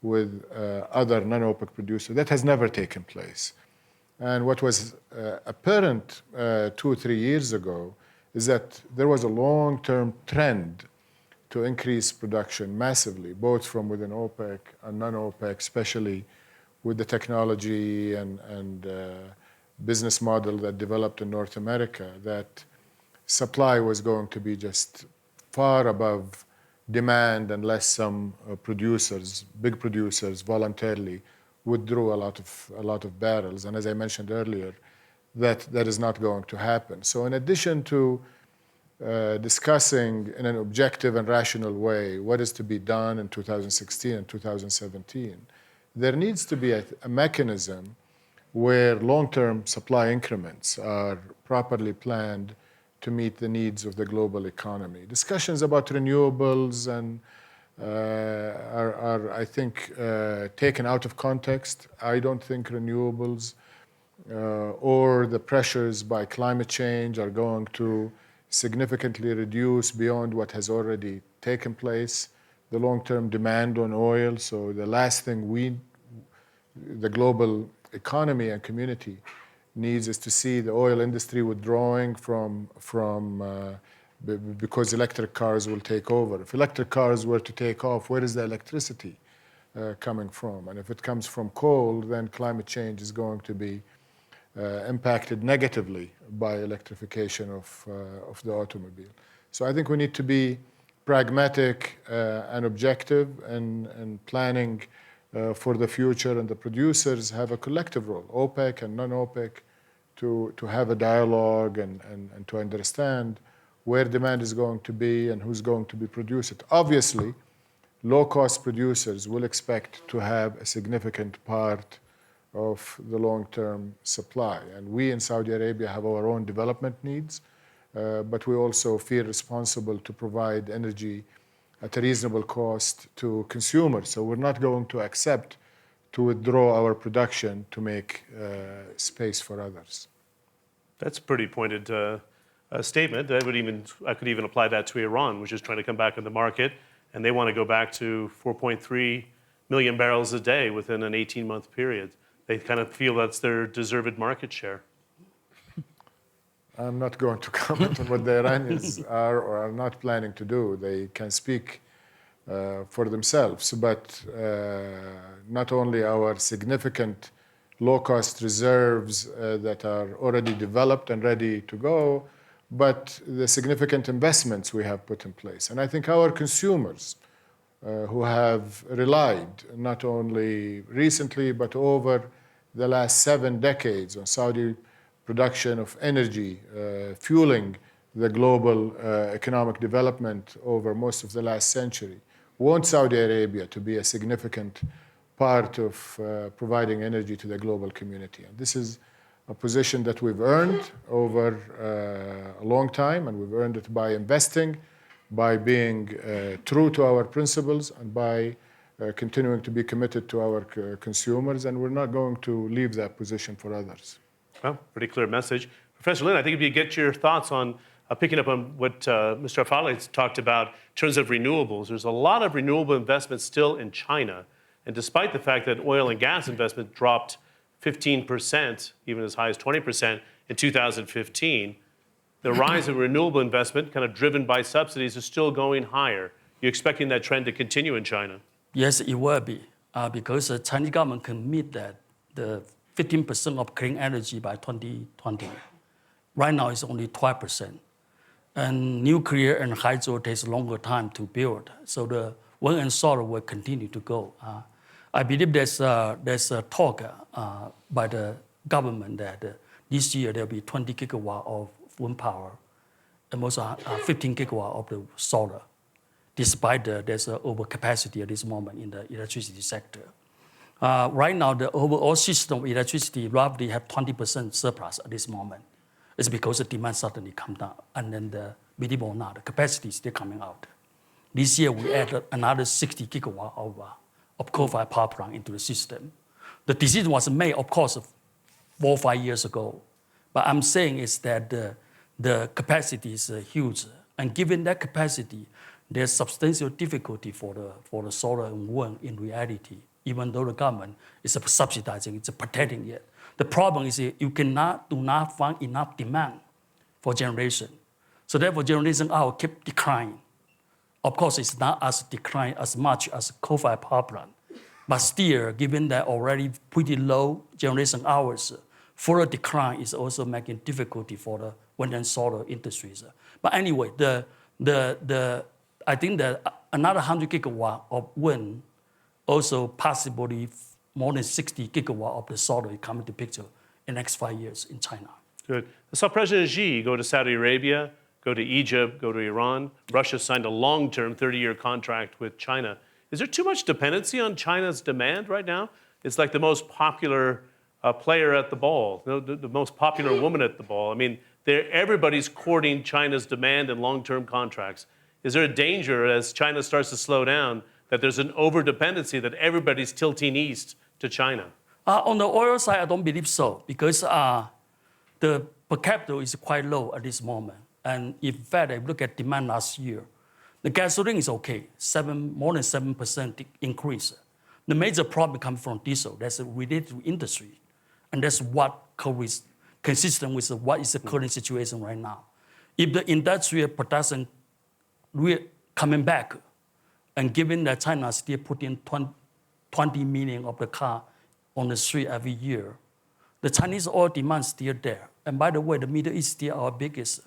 with other non-OPEC producers, that has never taken place. And what was apparent 2 or 3 years ago is that there was a long-term trend to increase production massively, both from within OPEC and non-OPEC, especially with the technology and business model that developed in North America, that supply was going to be just far above demand unless some producers, big producers, voluntarily withdrew a lot of barrels. And as I mentioned earlier, that is not going to happen. So in addition to discussing in an objective and rational way what is to be done in 2016 and 2017, there needs to be a mechanism where long-term supply increments are properly planned to meet the needs of the global economy. Discussions about renewables and are, I think, taken out of context. I don't think renewables or the pressures by climate change are going to significantly reduce beyond what has already taken place, the long-term demand on oil. So the last thing the global economy and community needs is to see the oil industry withdrawing because electric cars will take over. If electric cars were to take off, where is the electricity coming from? And if it comes from coal, then climate change is going to be impacted negatively by electrification of the automobile. So I think we need to be pragmatic and objective in planning for the future, and the producers have a collective role, OPEC and non-OPEC, to have a dialogue and to understand where demand is going to be and who's going to be produce it. Obviously, low-cost producers will expect to have a significant part of the long-term supply. And we in Saudi Arabia have our own development needs, but we also feel responsible to provide energy at a reasonable cost to consumers. So we're not going to accept to withdraw our production to make space for others. That's a pretty pointed statement. I could even apply that to Iran, which is trying to come back in the market, and they want to go back to 4.3 million barrels a day within an 18-month period. They kind of feel that's their deserved market share. I'm not going to comment on what the Iranians are or are not planning to do. They can speak for themselves. But not only our significant low-cost reserves that are already developed and ready to go, but the significant investments we have put in place. And I think our consumers who have relied not only recently, but over the last 7 decades on Saudi production of energy, fueling the global economic development over most of the last century, want Saudi Arabia to be a significant part of providing energy to the global community. And this is a position that we've earned over a long time, and we've earned it by investing, by being true to our principles, and by continuing to be committed to our consumers, and we're not going to leave that position for others. Well, pretty clear message. Professor Lin, I think if you get your thoughts on picking up on what Mr. Afali talked about in terms of renewables, there's a lot of renewable investment still in China. And despite the fact that oil and gas investment dropped 15%, even as high as 20% in 2015, the rise in renewable investment, kind of driven by subsidies, is still going higher. You're expecting that trend to continue in China? Yes, it will be, because the Chinese government can meet that the 15% of clean energy by 2020. Right now, it's only 12%. And nuclear and hydro takes longer time to build. So the wind and solar will continue to go. I believe there's a talk by the government that this year there'll be 20 gigawatt of wind power and also 15 gigawatt of the solar, despite there's an overcapacity at this moment in the electricity sector. Right now, the overall system of electricity roughly have 20% surplus at this moment. It's because the demand suddenly come down, and then believe it or not, the capacity is still coming out. This year, we added another 60 gigawatt of coal-fired power plant into the system. The decision was made, of course, 4 or 5 years ago. But I'm saying is that the capacity is huge. And given that capacity, there's substantial difficulty for the solar and wind in reality, even though the government is subsidizing, it's protecting it. The problem is you do not find enough demand for generation. So therefore, generation hour keep declining. Of course, it's not as decline as much as coal-fired power plant, but still, given that already pretty low generation hours, further decline is also making difficulty for the wind and solar industries. But anyway, I think that another 100 gigawatt of wind, also possibly more than 60 gigawatt of the solar is coming to picture in the next 5 years in China. Good. I saw President Xi go to Saudi Arabia, go to Egypt, go to Iran. Russia signed a long-term 30-year contract with China. Is there too much dependency on China's demand right now? It's like the most popular player at the ball, the most popular woman at the ball. I mean, everybody's courting China's demand and long-term contracts. Is there a danger as China starts to slow down that there's an over-dependency, that everybody's tilting east to China? On the oil side, I don't believe so, because the per capita is quite low at this moment. And in fact, if you look at demand last year, the gasoline is okay, more than 7% increase. The major problem comes from diesel. That's related to industry. And that's what is consistent with what is the current situation right now. If the industrial production coming back, and given that China still putting 20 million of the car on the street every year, the Chinese oil demand is still there. And by the way, the Middle East is still our biggest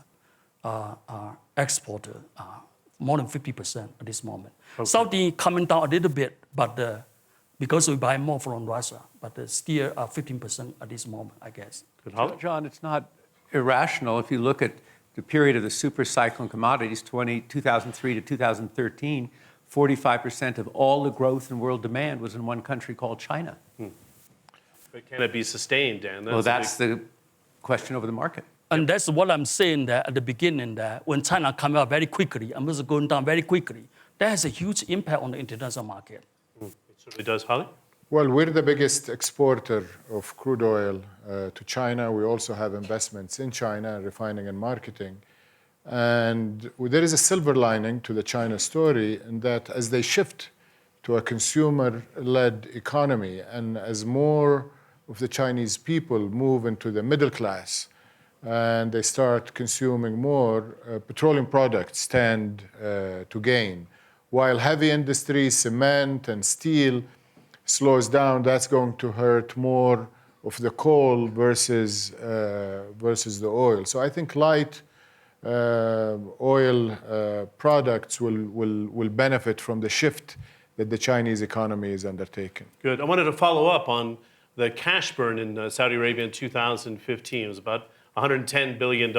exporter, more than 50% at this moment. Okay. Saudi coming down a little bit, but because we buy more from Russia, but still 15% at this moment, I guess. Good. John, it's not irrational. If you look at the period of the super cycle in commodities, 2003 to 2013, 45% of all the growth in world demand was in one country called China. But can it be sustained, Dan? That's the question over the market. And that's what I'm saying that at the beginning, that when China comes out very quickly and was going down very quickly, that has a huge impact on the international market. It certainly does. Holly? Well, we're the biggest exporter of crude oil to China. We also have investments in China, refining and marketing. And there is a silver lining to the China story in that as they shift to a consumer-led economy and as more of the Chinese people move into the middle class and they start consuming more, petroleum products tend to gain. While heavy industry, cement and steel slows down, that's going to hurt more of the coal versus the oil. So I think light oil products will benefit from the shift that the Chinese economy is undertaking. Good. I wanted to follow up on the cash burn in Saudi Arabia in 2015. It was about $110 billion.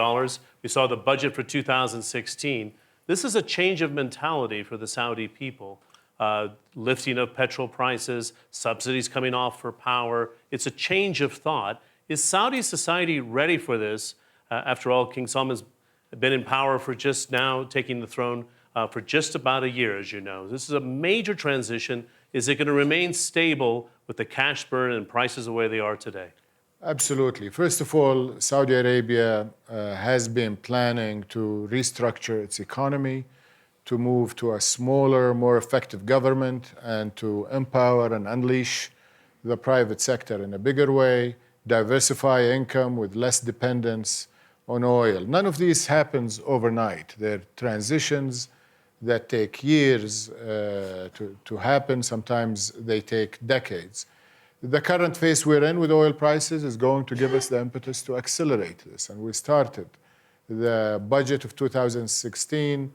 We saw the budget for 2016. This is a change of mentality for the Saudi people. Lifting of petrol prices, subsidies coming off for power. It's a change of thought. Is Saudi society ready for this? After all, King Salman's been in power for just now, taking the throne for just about a year, as you know. This is a major transition. Is it going to remain stable with the cash burn and prices the way they are today? Absolutely. First of all, Saudi Arabia has been planning to restructure its economy, to move to a smaller, more effective government, and to empower and unleash the private sector in a bigger way, diversify income with less dependence on oil. None of this happens overnight. They're transitions that take years to happen. Sometimes they take decades. The current phase we're in with oil prices is going to give us the impetus to accelerate this. And we started. The budget of 2016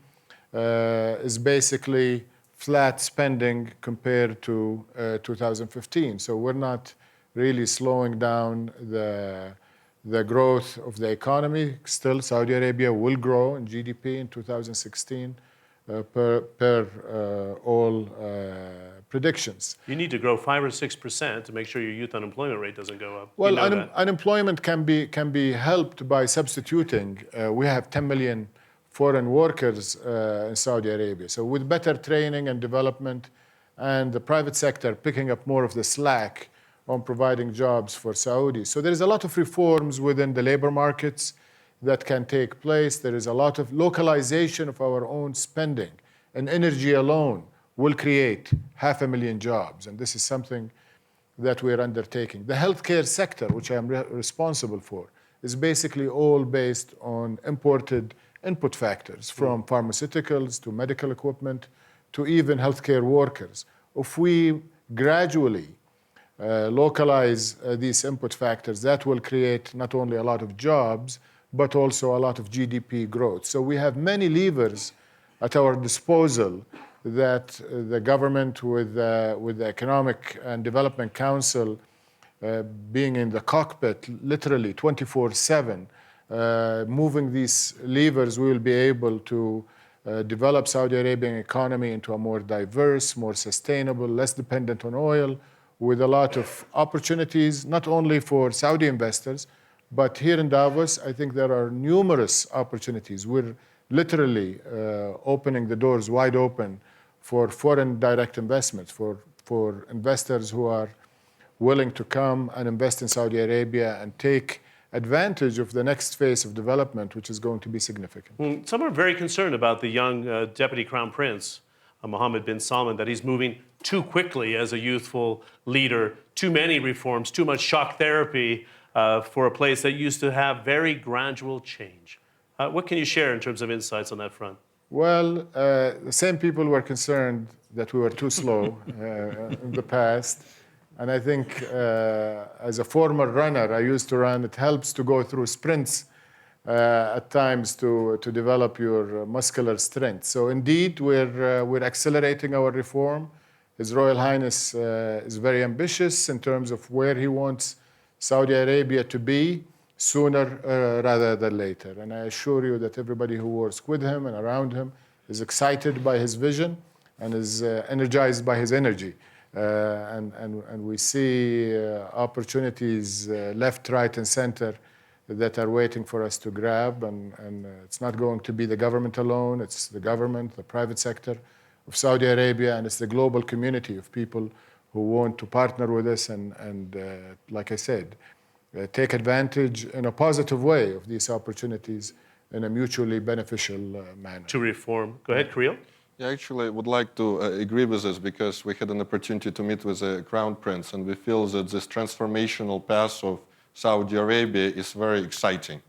is basically flat spending compared to 2015. So we're not really slowing down the growth of the economy. Still, Saudi Arabia will grow in GDP in 2016 per all predictions. You need to grow 5 or 6% to make sure your youth unemployment rate doesn't go up. Well, unemployment can be helped by substituting. We have 10 million foreign workers in Saudi Arabia. So with better training and development and the private sector picking up more of the slack on providing jobs for Saudis. So there is a lot of reforms within the labor markets that can take place. There is a lot of localization of our own spending. And energy alone will create 500,000 jobs. And this is something that we're undertaking. The healthcare sector, which I'm responsible for, is basically all based on imported input factors, from pharmaceuticals to medical equipment to even healthcare workers. If we gradually localize these input factors, that will create not only a lot of jobs, but also a lot of GDP growth. So we have many levers at our disposal that the government with the Economic and Development Council being in the cockpit literally 24/7, moving these levers, we will be able to develop Saudi Arabian economy into a more diverse, more sustainable, less dependent on oil, with a lot of opportunities, not only for Saudi investors, but here in Davos, I think there are numerous opportunities. We're literally opening the doors wide open for foreign direct investments, for investors who are willing to come and invest in Saudi Arabia and take advantage of the next phase of development, which is going to be significant. Some are very concerned about the young Deputy Crown Prince, Mohammed bin Salman, that he's moving too quickly as a youthful leader, too many reforms, too much shock therapy for a place that used to have very gradual change. What can you share in terms of insights on that front? Well, the same people were concerned that we were too slow in the past. And I think as a former runner, I used to run, it helps to go through sprints at times to develop your muscular strength. So indeed, we're accelerating our reform. His Royal Highness is very ambitious in terms of where he wants Saudi Arabia to be sooner rather than later. And I assure you that everybody who works with him and around him is excited by his vision and is energized by his energy. And we see opportunities left, right, and center that are waiting for us to grab. And it's not going to be the government alone. It's the government, the private sector of Saudi Arabia, and it's the global community of people who want to partner with us and like I said, take advantage in a positive way of these opportunities in a mutually beneficial manner. To reform. Go ahead, Creel. Yeah, actually, I would like to agree with this because we had an opportunity to meet with the Crown Prince, and we feel that this transformational path of Saudi Arabia is very exciting.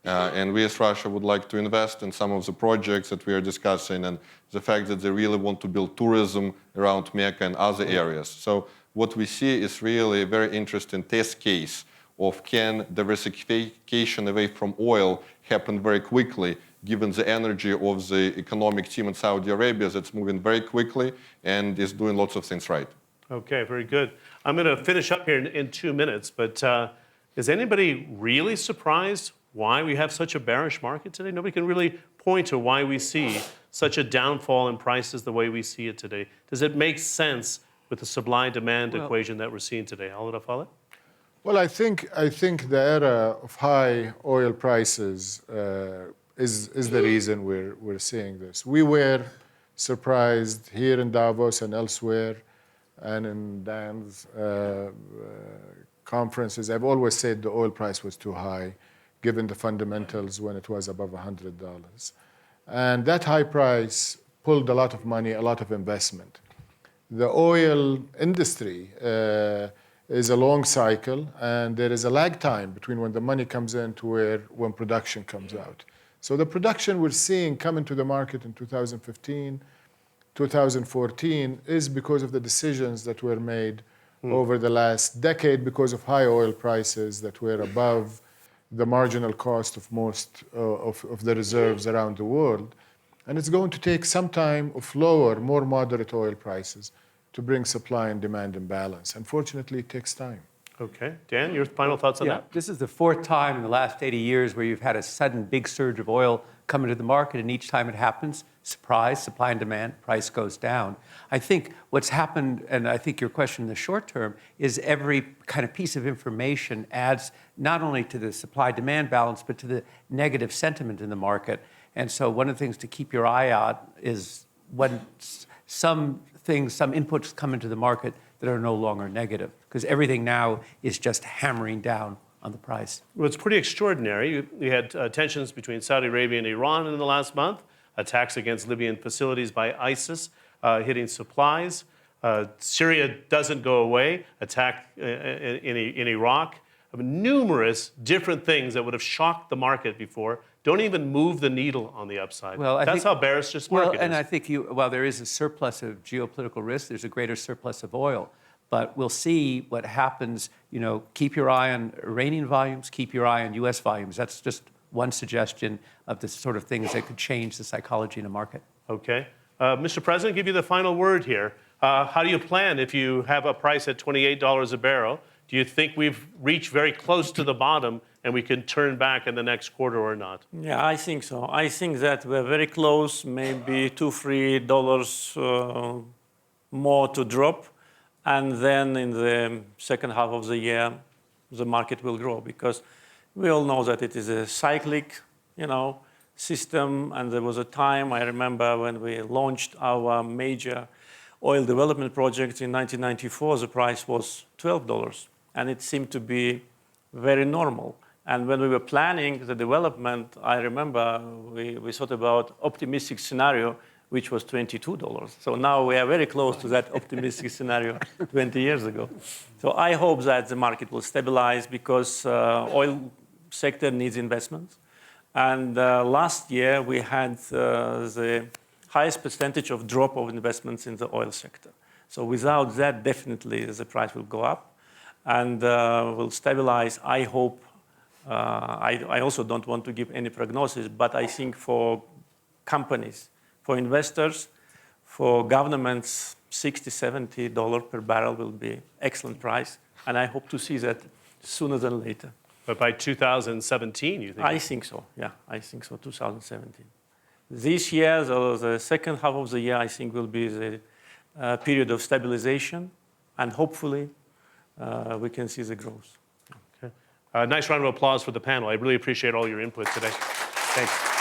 And we as Russia would like to invest in some of the projects that we are discussing, and the fact that they really want to build tourism around Mecca and other areas. So what we see is really a very interesting test case of can diversification away from oil happen very quickly, given the energy of the economic team in Saudi Arabia that's moving very quickly and is doing lots of things right. Okay, very good. I'm going to finish up here in 2 minutes, but is anybody really surprised why we have such a bearish market today? Nobody can really point to why we see such a downfall in prices the way we see it today. Does it make sense with the supply-demand equation that we're seeing today? Al-Rafale? Well, I think the era of high oil prices is the reason we're seeing this. We were surprised here in Davos and elsewhere, and in Dan's conferences. I've always said the oil price was too high, given the fundamentals when it was above $100. And that high price pulled a lot of money, a lot of investment. The oil industry is a long cycle, and there is a lag time between when the money comes in to when production comes out. So the production we're seeing come into the market in 2015, 2014 is because of the decisions that were made over the last decade because of high oil prices that were above the marginal cost of most of the reserves around the world. And it's going to take some time of lower, more moderate oil prices to bring supply and demand in balance. Unfortunately, it takes time. Okay. Dan, your final thoughts on that? This is the fourth time in the last 80 years where you've had a sudden big surge of oil come into the market, and each time it happens, surprise, supply and demand, price goes down. I think what's happened, and I think your question in the short term, is every kind of piece of information adds not only to the supply-demand balance, but to the negative sentiment in the market. And so one of the things to keep your eye out is when some inputs come into the market that are no longer negative, because everything now is just hammering down on the price. Well, it's pretty extraordinary. We had tensions between Saudi Arabia and Iran in the last month, attacks against Libyan facilities by ISIS, hitting supplies. Syria doesn't go away, attack in Iraq. I mean, numerous different things that would have shocked the market before don't even move the needle on the upside. Well, I That's think- how bearish this Well, market and is. I think while there is a surplus of geopolitical risk, there's a greater surplus of oil. But we'll see what happens. Keep your eye on Iranian volumes, keep your eye on U.S. volumes. That's just one suggestion of the sort of things that could change the psychology in the market. Okay. Mr. President, give you the final word here. How do you plan if you have a price at $28 a barrel? Do you think we've reached very close to the bottom and we can turn back in the next quarter or not? Yeah, I think so. I think that we're very close, maybe $2-3 more to drop. And then in the second half of the year, the market will grow because we all know that it is a cyclic, system. And there was a time, I remember, when we launched our major oil development project in 1994, the price was $12. And it seemed to be very normal. And when we were planning the development, I remember we thought about optimistic scenario, which was $22. So now we are very close to that optimistic scenario 20 years ago. So I hope that the market will stabilize because oil sector needs investments. And last year we had the highest percentage of drop of investments in the oil sector. So without that, definitely the price will go up and will stabilize. I hope. I also don't want to give any prognosis, but I think for companies, for investors, for governments, $60-70 per barrel will be excellent price, and I hope to see that sooner than later. But by 2017, you think? I think so, yeah, I think so, 2017. This year, the second half of the year, I think will be the period of stabilization, and hopefully we can see the growth. Okay. Nice round of applause for the panel. I really appreciate all your input today. Thanks.